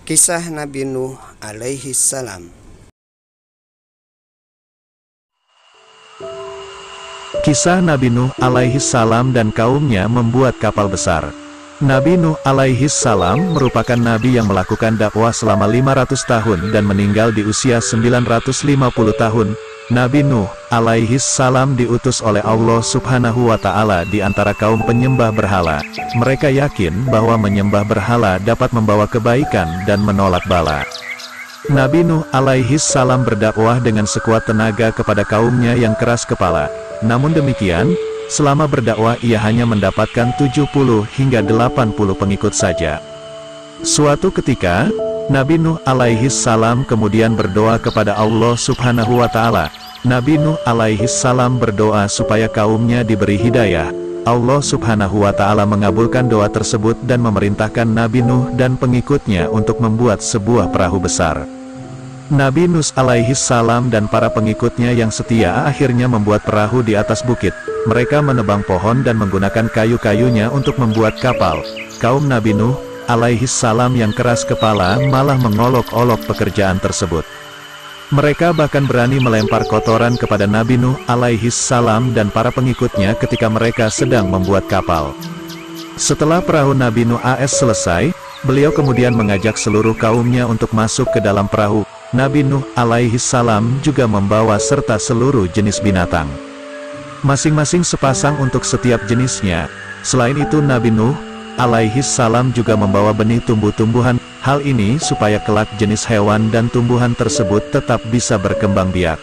Kisah Nabi Nuh alaihi salam. Kisah Nabi Nuh alaihi salam dan kaumnya membuat kapal besar. Nabi Nuh alaihi salam merupakan nabi yang melakukan dakwah selama 500 tahun dan meninggal di usia 950 tahun. Nabi Nuh alaihi salam diutus oleh Allah subhanahu wa ta'ala di antara kaum penyembah berhala. Mereka yakin bahwa menyembah berhala dapat membawa kebaikan dan menolak bala. Nabi Nuh alaihi salam berdakwah dengan sekuat tenaga kepada kaumnya yang keras kepala. Namun demikian, selama berdakwah ia hanya mendapatkan 70 hingga 80 pengikut saja. Suatu ketika, Nabi Nuh alaihi salam kemudian berdoa kepada Allah subhanahu wa ta'ala. Nabi Nuh alaihi salam berdoa supaya kaumnya diberi hidayah. Allah subhanahu wa ta'ala mengabulkan doa tersebut dan memerintahkan Nabi Nuh dan pengikutnya untuk membuat sebuah perahu besar. Nabi Nuh alaihi salam dan para pengikutnya yang setia akhirnya membuat perahu di atas bukit. Mereka menebang pohon dan menggunakan kayu-kayunya untuk membuat kapal. Kaum Nabi Nuh alaihi salam yang keras kepala malah mengolok-olok pekerjaan tersebut. Mereka bahkan berani melempar kotoran kepada Nabi Nuh alaihi salam dan para pengikutnya ketika mereka sedang membuat kapal. Setelah perahu Nabi Nuh AS selesai, beliau kemudian mengajak seluruh kaumnya untuk masuk ke dalam perahu. Nabi Nuh alaihi salam juga membawa serta seluruh jenis binatang. Masing-masing sepasang untuk setiap jenisnya. Selain itu Nabi Nuh alaihi salam juga membawa benih tumbuh-tumbuhan. Hal ini supaya kelak jenis hewan dan tumbuhan tersebut tetap bisa berkembang biak.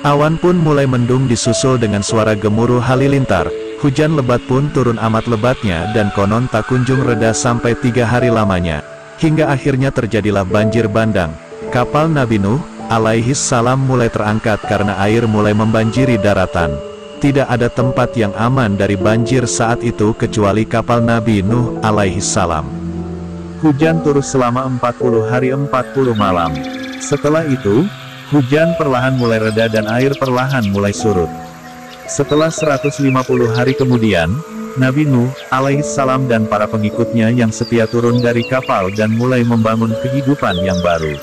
Awan pun mulai mendung disusul dengan suara gemuruh halilintar. Hujan lebat pun turun amat lebatnya dan konon tak kunjung reda sampai 3 hari lamanya. Hingga akhirnya terjadilah banjir bandang. Kapal Nabi Nuh alaihi salam mulai terangkat karena air mulai membanjiri daratan. Tidak ada tempat yang aman dari banjir saat itu kecuali kapal Nabi Nuh alaihi salam. Hujan turun selama 40 hari 40 malam. Setelah itu, hujan perlahan mulai reda dan air perlahan mulai surut. Setelah 150 hari kemudian, Nabi Nuh alaihi salam dan para pengikutnya yang setia turun dari kapal dan mulai membangun kehidupan yang baru.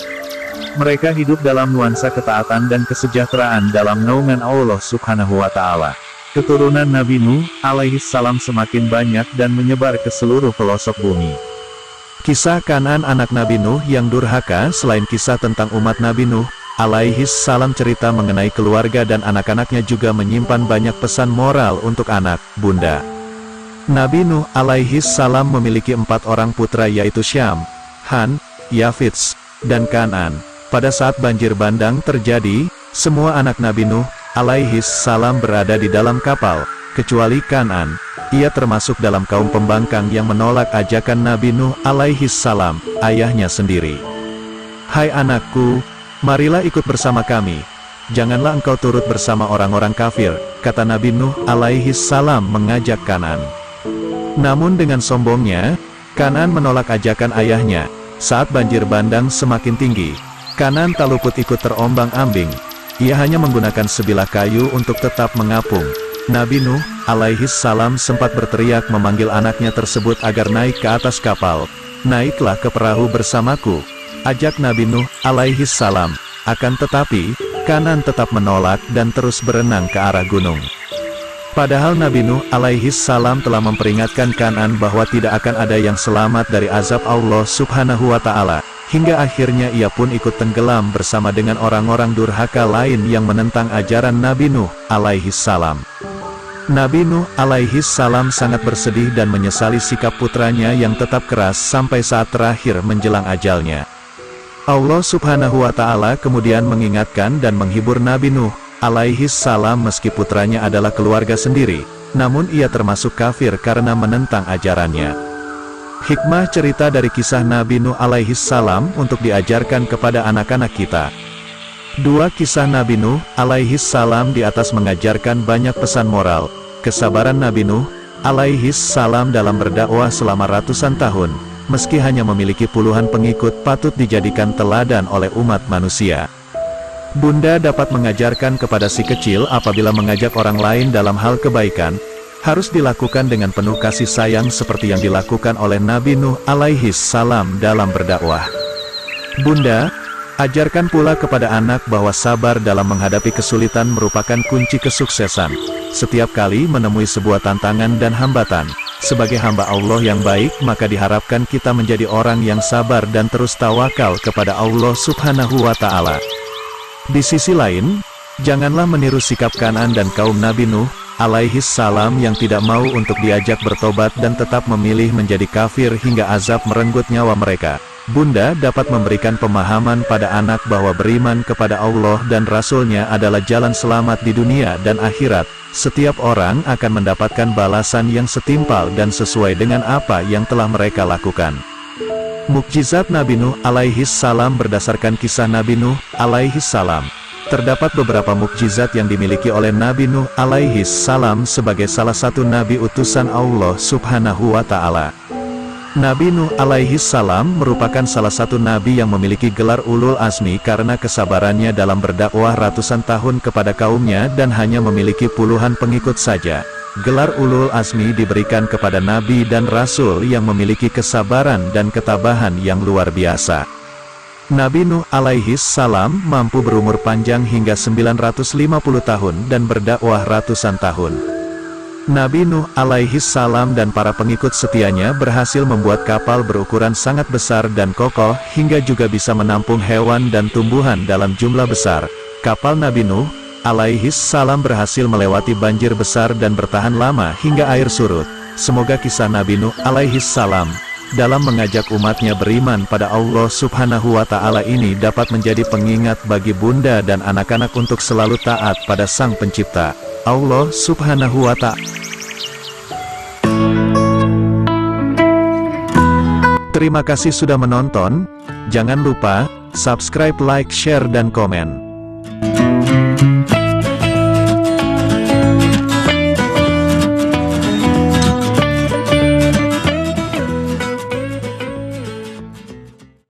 Mereka hidup dalam nuansa ketaatan dan kesejahteraan dalam naungan Allah subhanahu wa ta'ala. Keturunan Nabi Nuh alaihi salam semakin banyak dan menyebar ke seluruh pelosok bumi. Kisah Kan'an anak Nabi Nuh yang durhaka. Selain kisah tentang umat Nabi Nuh alaihi salam, cerita mengenai keluarga dan anak-anaknya juga menyimpan banyak pesan moral untuk anak, bunda. Nabi Nuh alaihi salam memiliki 4 orang putra yaitu Syam, Han, Yafits, dan Kan'an. Pada saat banjir bandang terjadi, semua anak Nabi Nuh alaihi salam berada di dalam kapal, kecuali Kan'an. Ia termasuk dalam kaum pembangkang yang menolak ajakan Nabi Nuh alaihi salam, ayahnya sendiri. "Hai anakku, marilah ikut bersama kami. Janganlah engkau turut bersama orang-orang kafir," kata Nabi Nuh alaihi salam mengajak Kan'an. Namun dengan sombongnya, Kan'an menolak ajakan ayahnya. Saat banjir bandang semakin tinggi, Kan'an tak luput ikut terombang-ambing. Ia hanya menggunakan sebilah kayu untuk tetap mengapung. Nabi Nuh alaihi salam sempat berteriak memanggil anaknya tersebut agar naik ke atas kapal. "Naiklah ke perahu bersamaku," ajak Nabi Nuh alaihi salam. Akan tetapi, Kan'an tetap menolak dan terus berenang ke arah gunung. Padahal Nabi Nuh alaihi salam telah memperingatkan Kan'an bahwa tidak akan ada yang selamat dari azab Allah subhanahu wa ta'ala. Hingga akhirnya ia pun ikut tenggelam bersama dengan orang-orang durhaka lain yang menentang ajaran Nabi Nuh alaihi salam. Nabi Nuh alaihi salam sangat bersedih dan menyesali sikap putranya yang tetap keras sampai saat terakhir menjelang ajalnya. Allah subhanahu wa ta'ala kemudian mengingatkan dan menghibur Nabi Nuh alaihi salam meski putranya adalah keluarga sendiri, namun ia termasuk kafir karena menentang ajarannya. Hikmah cerita dari kisah Nabi Nuh alaihi salam untuk diajarkan kepada anak-anak kita. 2 kisah Nabi Nuh alaihi salam di atas mengajarkan banyak pesan moral. Kesabaran Nabi Nuh alaihi salam dalam berdakwah selama ratusan tahun, meski hanya memiliki puluhan pengikut, patut dijadikan teladan oleh umat manusia. Bunda dapat mengajarkan kepada si kecil apabila mengajak orang lain dalam hal kebaikan, harus dilakukan dengan penuh kasih sayang seperti yang dilakukan oleh Nabi Nuh alaihi salam dalam berdakwah. Bunda, ajarkan pula kepada anak bahwa sabar dalam menghadapi kesulitan merupakan kunci kesuksesan. Setiap kali menemui sebuah tantangan dan hambatan, sebagai hamba Allah yang baik, maka diharapkan kita menjadi orang yang sabar dan terus tawakal kepada Allah Subhanahu wa Ta'ala. Di sisi lain, janganlah meniru sikap Kan'an dan kaum Nabi Nuh alaihis salam yang tidak mau untuk diajak bertobat dan tetap memilih menjadi kafir hingga azab merenggut nyawa mereka. Bunda dapat memberikan pemahaman pada anak bahwa beriman kepada Allah dan Rasul-Nya adalah jalan selamat di dunia dan akhirat. Setiap orang akan mendapatkan balasan yang setimpal dan sesuai dengan apa yang telah mereka lakukan. Mukjizat Nabi Nuh alaihis salam. Berdasarkan kisah Nabi Nuh alaihis salam, terdapat beberapa mukjizat yang dimiliki oleh Nabi Nuh alaihis salam sebagai salah satu nabi utusan Allah Subhanahu wa Ta'ala. Nabi Nuh alaihis salam merupakan salah satu nabi yang memiliki gelar ulul azmi karena kesabarannya dalam berdakwah ratusan tahun kepada kaumnya dan hanya memiliki puluhan pengikut saja. Gelar ulul azmi diberikan kepada nabi dan rasul yang memiliki kesabaran dan ketabahan yang luar biasa. Nabi Nuh alaihis salam mampu berumur panjang hingga 950 tahun dan berdakwah ratusan tahun. Nabi Nuh alaihis salam dan para pengikut setianya berhasil membuat kapal berukuran sangat besar dan kokoh hingga juga bisa menampung hewan dan tumbuhan dalam jumlah besar. Kapal Nabi Nuh alaihis salam berhasil melewati banjir besar dan bertahan lama hingga air surut. Semoga kisah Nabi Nuh alaihis salam dalam mengajak umatnya beriman pada Allah Subhanahu wa Ta'ala ini dapat menjadi pengingat bagi bunda dan anak-anak untuk selalu taat pada Sang Pencipta, Allah Subhanahu wa Ta'ala. Terima kasih sudah menonton. Jangan lupa subscribe, like, share, dan komen.